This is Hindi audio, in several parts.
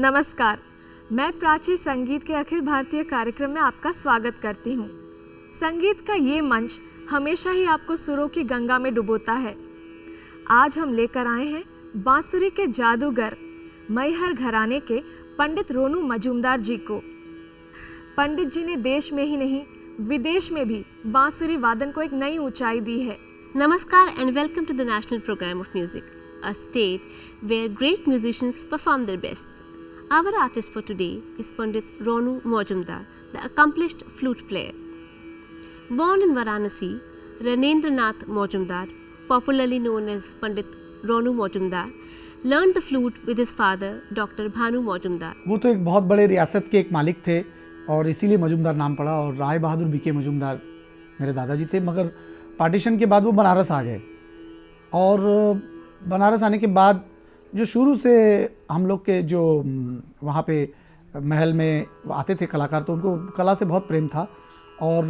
नमस्कार, मैं प्राची संगीत के अखिल भारतीय कार्यक्रम में आपका स्वागत करती हूँ। संगीत का ये मंच हमेशा ही आपको सुरों की गंगा में डुबोता है। आज हम लेकर आए हैं बांसुरी के जादूगर मैहर घराने के पंडित रोनू मजूमदार जी को। पंडित जी ने देश में ही नहीं विदेश में भी बांसुरी वादन को एक नई ऊंचाई दी है। Namaskar and welcome to the National Program of Music, a stage where great musicians perform their best. Our artist for today is Pandit Ronu Majumdar, the accomplished flute player. Born in Varanasi, Ranendranath Majumdar, popularly known as Pandit Ronu Majumdar, learned the flute with his father, Dr. Bhanu Majumdar. वो तो एक बहुत बड़े रियासत के एक मालिक थे और इसीलिए मजूमदार नाम पड़ा, और राय बहादुर बीके मजूमदार मेरे दादाजी थे। मगर पार्टीशन के बाद वो बनारस आ गए, और बनारस आने के बाद जो शुरू से हम लोग के जो वहाँ पे महल में आते थे कलाकार, तो उनको कला से बहुत प्रेम था। और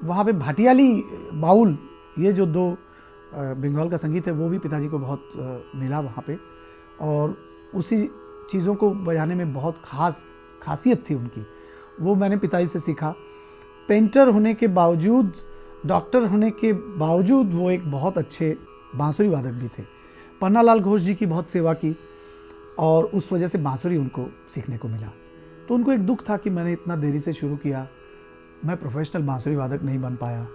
वहाँ पे भाटियाली बाउल, ये जो दो बंगाल का संगीत है, वो भी पिताजी को बहुत मिला वहाँ पे, और उसी चीज़ों को बजाने में बहुत खासियत थी उनकी। वो मैंने पिताजी से सीखा। पेंटर होने के बावजूद, डॉक्टर होने के बावजूद वो एक बहुत अच्छे बांसुरी वादक भी थे। पन्नालाल घोष जी की बहुत सेवा की, और उस वजह से बांसुरी उनको सीखने को मिला। तो उनको एक दुख था कि मैंने इतना देरी से शुरू किया, मैं प्रोफेशनल बांसुरी वादक नहीं बन पाया।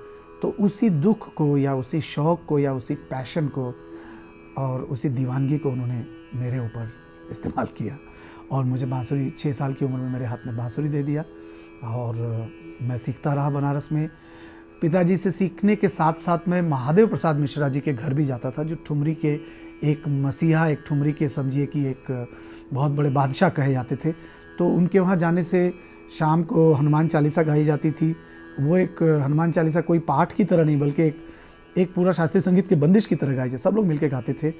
तो उसी दुख को या उसी शौक़ को या उसी पैशन को और उसी दीवानगी को उन्होंने मेरे ऊपर इस्तेमाल किया, और मुझे बांसुरी 6 साल की उम्र में मेरे हाथ में बांसुरी दे दिया, और मैं सीखता रहा बनारस में। पिताजी से सीखने के साथ साथ मैं महादेव प्रसाद मिश्रा जी के घर भी जाता था, जो ठुमरी के एक मसीहा, एक ठुमरी के समझिए कि एक बहुत बड़े बादशाह कहे जाते थे। तो उनके वहाँ जाने से शाम को हनुमान चालीसा गाई जाती थी। वो एक हनुमान चालीसा कोई पाठ की तरह नहीं, बल्कि एक पूरा शास्त्रीय संगीत की बंदिश की तरह गाई जाती, सब लोग मिलके गाते थे।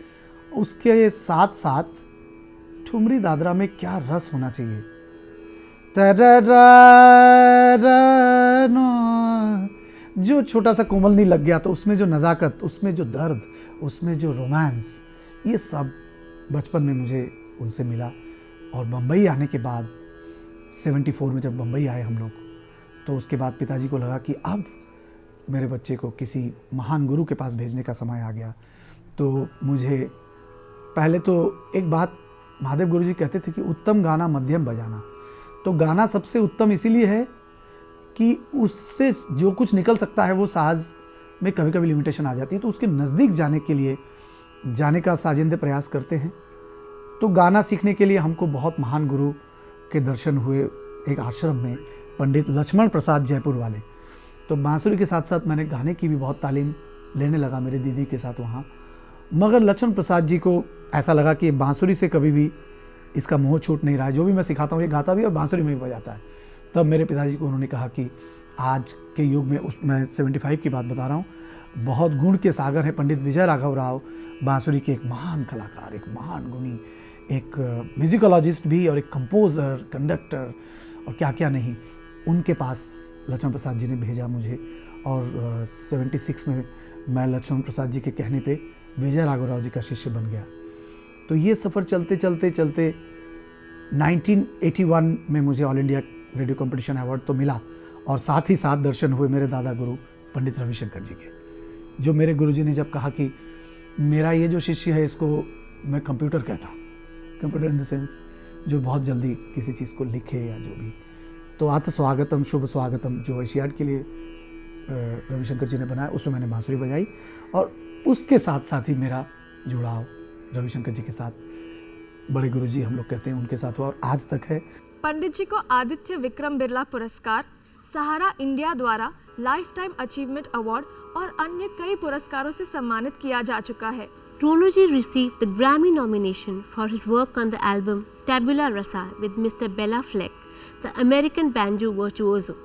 उसके साथ साथ ठुमरी दादरा में क्या रस होना चाहिए, जो छोटा सा कोमल नहीं लग गया, तो उसमें जो नज़ाकत, उसमें जो दर्द, उसमें जो रोमांस, ये सब बचपन में मुझे उनसे मिला। और बम्बई आने के बाद 74 में जब बम्बई आए हम लोग, तो उसके बाद पिताजी को लगा कि अब मेरे बच्चे को किसी महान गुरु के पास भेजने का समय आ गया। तो मुझे पहले तो एक बात महादेव गुरु जी कहते थे कि उत्तम गाना मध्यम बजाना। तो गाना सबसे उत्तम इसीलिए है कि उससे जो कुछ निकल सकता है वो साज में कभी कभी लिमिटेशन आ जाती है, तो उसके नज़दीक जाने के लिए जाने का साजिंदे प्रयास करते हैं। तो गाना सीखने के लिए हमको बहुत महान गुरु के दर्शन हुए एक आश्रम में, पंडित लक्ष्मण प्रसाद जयपुर वाले। तो बांसुरी के साथ साथ मैंने गाने की भी बहुत तालीम लेने लगा मेरी दीदी के साथ वहाँ। मगर लक्ष्मण प्रसाद जी को ऐसा लगा कि बांसुरी से कभी भी इसका मोह छूट नहीं रहा है, जो भी मैं सिखाता हूँ ये गाता भी और बांसुरी में भी बजाता है। तब मेरे पिताजी को उन्होंने कहा कि आज के युग में, मैं 75 की बात बता रहा हूँ, बहुत गुण के सागर हैं पंडित विजय राघव राव, बांसुरी के एक महान कलाकार, एक महान गुणी, एक म्यूजिकोलॉजिस्ट भी, और एक कंपोज़र, कंडक्टर, और क्या क्या नहीं। उनके पास लक्ष्मण प्रसाद जी ने भेजा मुझे, और 76 में मैं लक्ष्मण प्रसाद जी के कहने पे विजय राघव राव जी का शिष्य बन गया। तो ये सफ़र चलते चलते चलते 1981 में मुझे all India radio competition award तो मिला, और साथ ही साथ दर्शन हुए मेरे दादा गुरु पंडित रविशंकर जी के, जो मेरे गुरुजी ने जब कहा कि मेरा ये जो शिष्य है इसको मैं कंप्यूटर कहता हूँ, कंप्यूटर इन द सेंस जो बहुत जल्दी किसी चीज़ को लिखे या जो भी। तो आत स्वागतम, शुभ स्वागतम, जो एशियाड के लिए रविशंकर जी ने बनाया, उसमें मैंने बांसुरी बजाई, और उसके साथ साथ ही मेरा जुड़ाव रविशंकर जी के साथ, बड़े गुरुजी हम लोग कहते हैं, उनके साथ हुआ और आज तक है। पंडित जी को आदित्य विक्रम बिरला पुरस्कार, सहारा इंडिया द्वारा लाइफ टाइम अचीवमेंट अवार्ड और अन्य कई पुरस्कारों से सम्मानित किया जा चुका है। Ronu ji received the Grammy nomination for his work on the album Tabula Rasa with Mr. Bela Fleck, the American banjo virtuoso.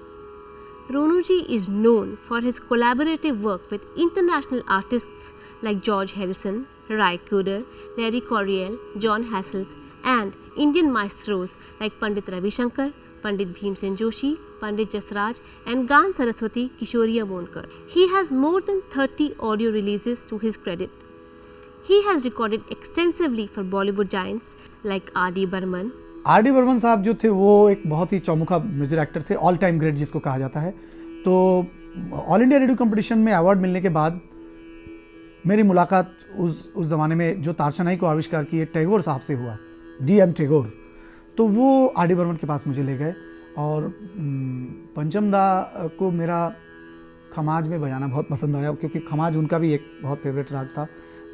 Ronu ji is known for his collaborative work with international artists like George Harrison, Ry Cooder, Larry Coryell, John Hassels, and Indian maestros like Pandit Ravi Shankar, Pandit Bhimsen Joshi, Pandit Jasraj, and Gan Saraswati Kishoriya Monkar. He has more than 30 audio releases to his credit. He has recorded extensively for Bollywood giants like R.D. Burman. R.D. Burman साहब जो थे वो एक बहुत ही चौमुखा म्यूजिक डायरेक्टर थे, ऑल टाइम ग्रेट जिसको कहा जाता है। तो ऑल इंडिया रेडियो कंपटीशन में अवार्ड मिलने के बाद मेरी मुलाकात उस ज़माने में जो तारशनाई को आविष्कार किए टैगोर साहब से हुआ, D.M. टैगोर। तो वो R.D. बर्मन के पास मुझे ले गए और पंचम दा को मेरा खमाज में बजाना बहुत पसंद आया, क्योंकि खमाज उनका भी एक बहुत फेवरेट राग था।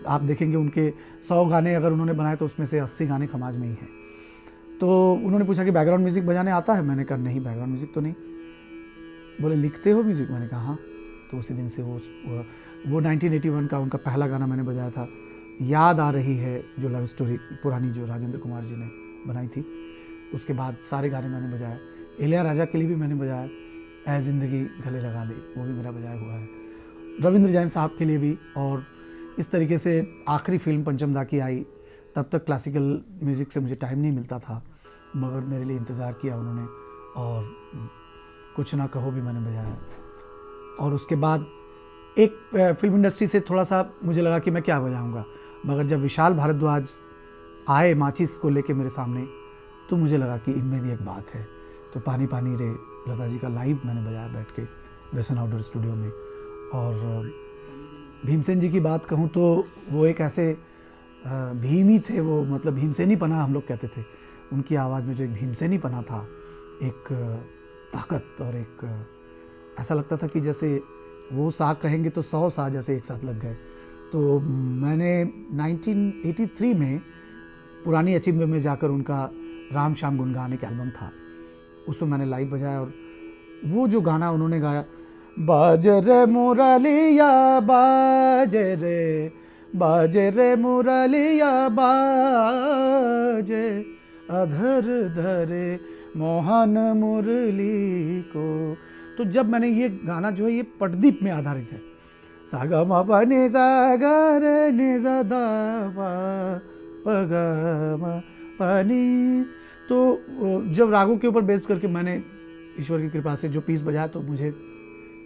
आप देखेंगे उनके 100 गाने अगर उन्होंने बनाए तो उसमें से 80 गाने खमाज में ही हैं। तो उन्होंने पूछा कि बैकग्राउंड म्यूज़िक बजाने आता है? मैंने कहा नहीं, बैकग्राउंड म्यूज़िक तो नहीं। बोले लिखते हो म्यूज़िक? मैंने कहा हाँ। तो उसी दिन से वो 1981 का उनका पहला गाना मैंने बजाया था, याद आ रही है, जो लव स्टोरी पुरानी जो राजेंद्र कुमार जी ने बनाई थी। उसके बाद सारे गाने मैंने बजाए। इलैयाराजा के लिए भी मैंने बजाया, ऐ ज़िंदगी गले लगा ले, वो भी मेरा बजाया हुआ है। रविंद्र जैन साहब के लिए भी। और इस तरीके से आखिरी फिल्म पंचम दा की आई, तब तक क्लासिकल म्यूज़िक से मुझे टाइम नहीं मिलता था, मगर मेरे लिए इंतज़ार किया उन्होंने और कुछ ना कहो भी मैंने बजाया। और उसके बाद एक फिल्म इंडस्ट्री से थोड़ा सा मुझे लगा कि मैं क्या बजाऊंगा, मगर जब विशाल भारद्वाज आए माचिस को लेके मेरे सामने, तो मुझे लगा कि इनमें भी एक बात है। तो पानी पानी रे लता जी का लाइव मैंने बजाया बैठ के बेसन आउटडोर स्टूडियो में। और भीमसेन जी की बात कहूँ तो वो एक ऐसे भीमी थे, वो मतलब भीमसेनी पना हम लोग कहते थे। उनकी आवाज़ में जो एक भीमसेनी पना था, एक ताकत, और एक ऐसा लगता था कि जैसे वो सा कहेंगे तो 100 सा जैसे एक साथ लग गए। तो मैंने 1983 में पुरानी अचीव में जाकर उनका राम श्याम गुनगान एक एल्बम था, उसमें मैंने लाइव बजाया। और वो जो गाना उन्होंने गाया, बाजे रे मुरलिया बाजे रे मुरलिया बाजे, अधर धरे मोहन मुरली को। तो जब मैंने ये गाना जो है ये पटदीप में आधारित है, सागा मा पा नि सा गा रे नि सा दा पा प गा मा पा नि, तो जब रागों के ऊपर बेस्ड करके मैंने ईश्वर की कृपा से जो पीस बजाया तो मुझे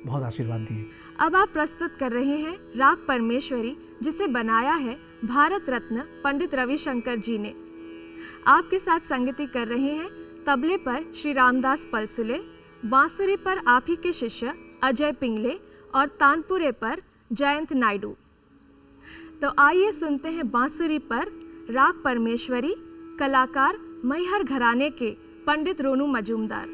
बहुत आशीर्वाद दिए। अब आप प्रस्तुत कर रहे हैं राग परमेश्वरी, जिसे बनाया है भारत रत्न पंडित रविशंकर जी ने। आपके साथ संगति कर रहे हैं तबले पर श्री रामदास पलसुले, बांसुरी पर आप ही के शिष्य अजय पिंगले और तानपुरे पर जयंत नायडू। तो आइए सुनते हैं बांसुरी पर राग परमेश्वरी, कलाकार मैहर घराने के पंडित रोनू मजूमदार।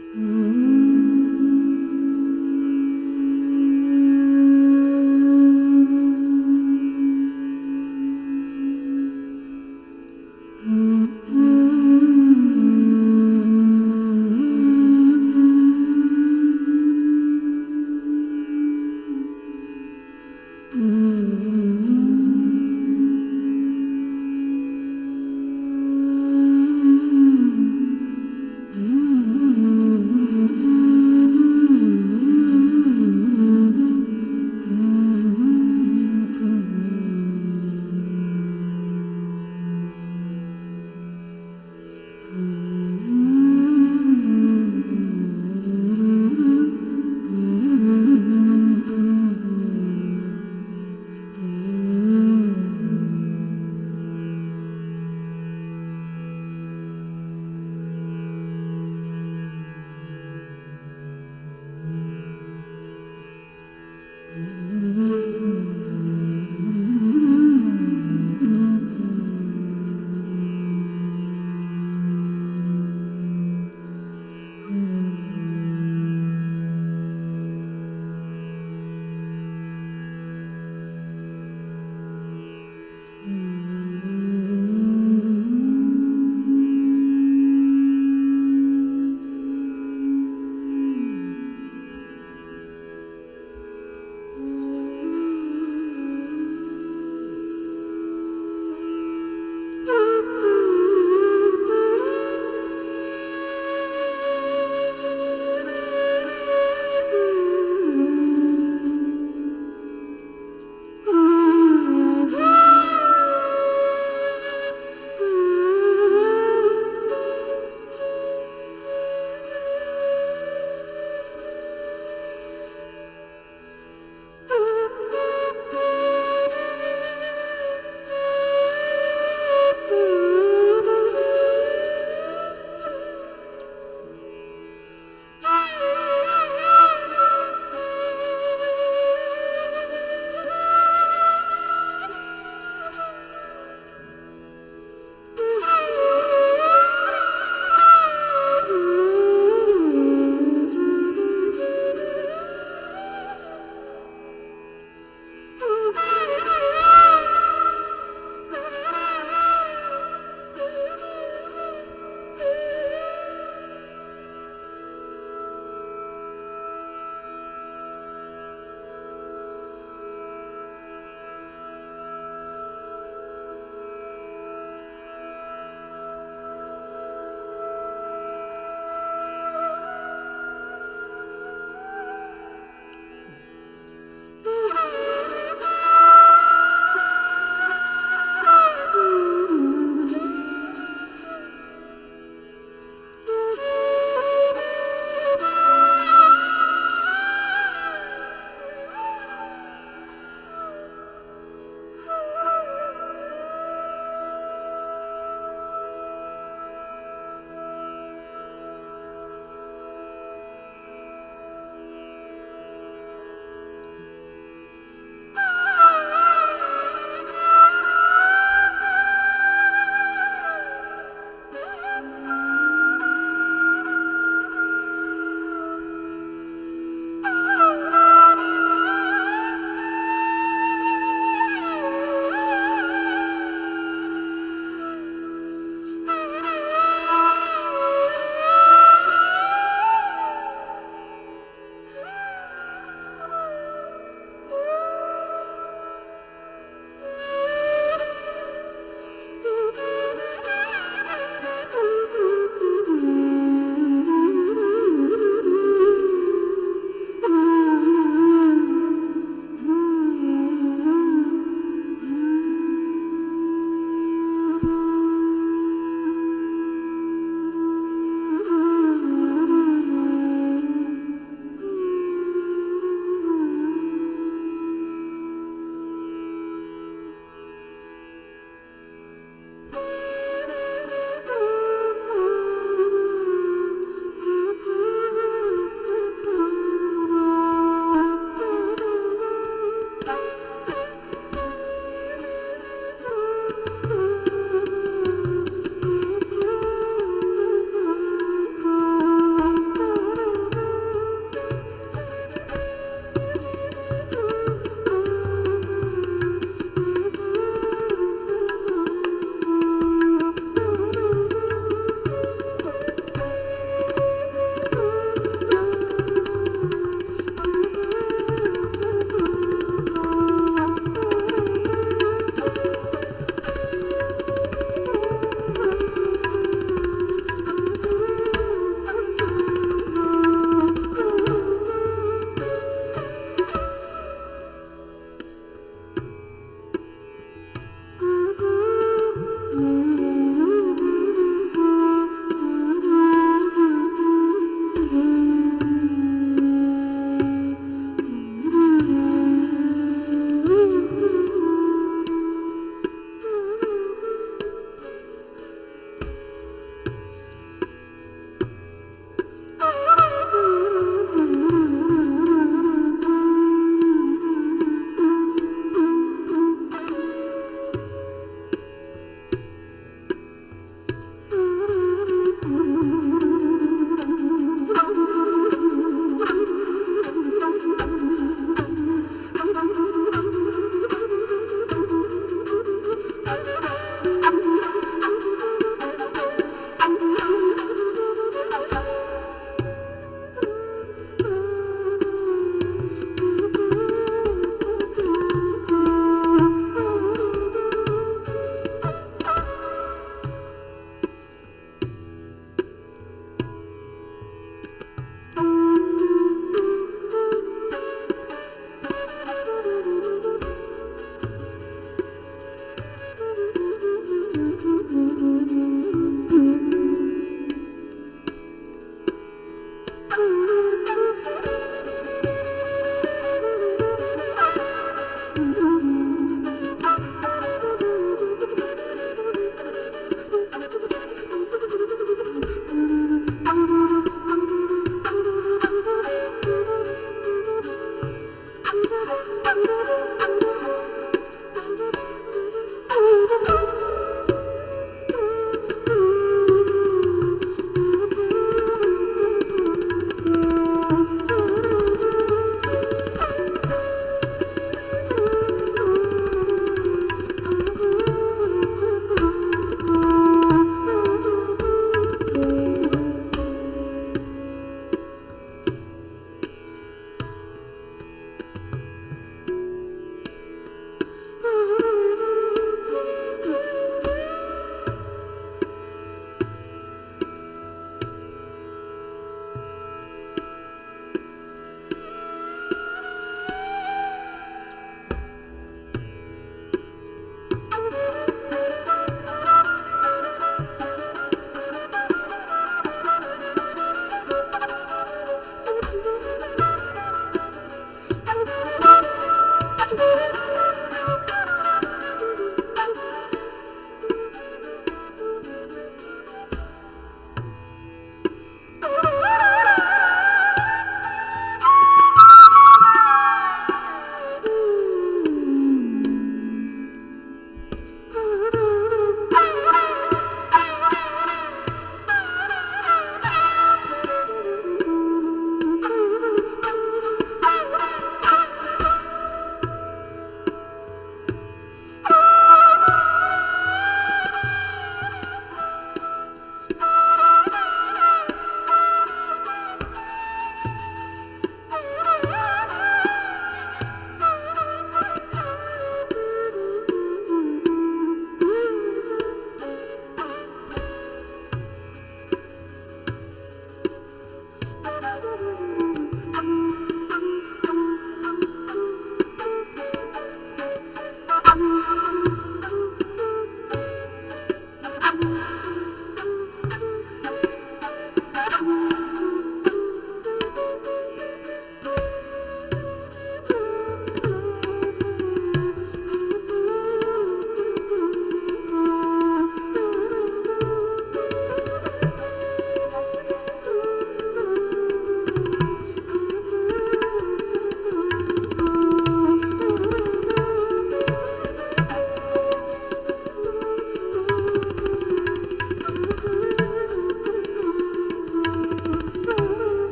Mm-hmm.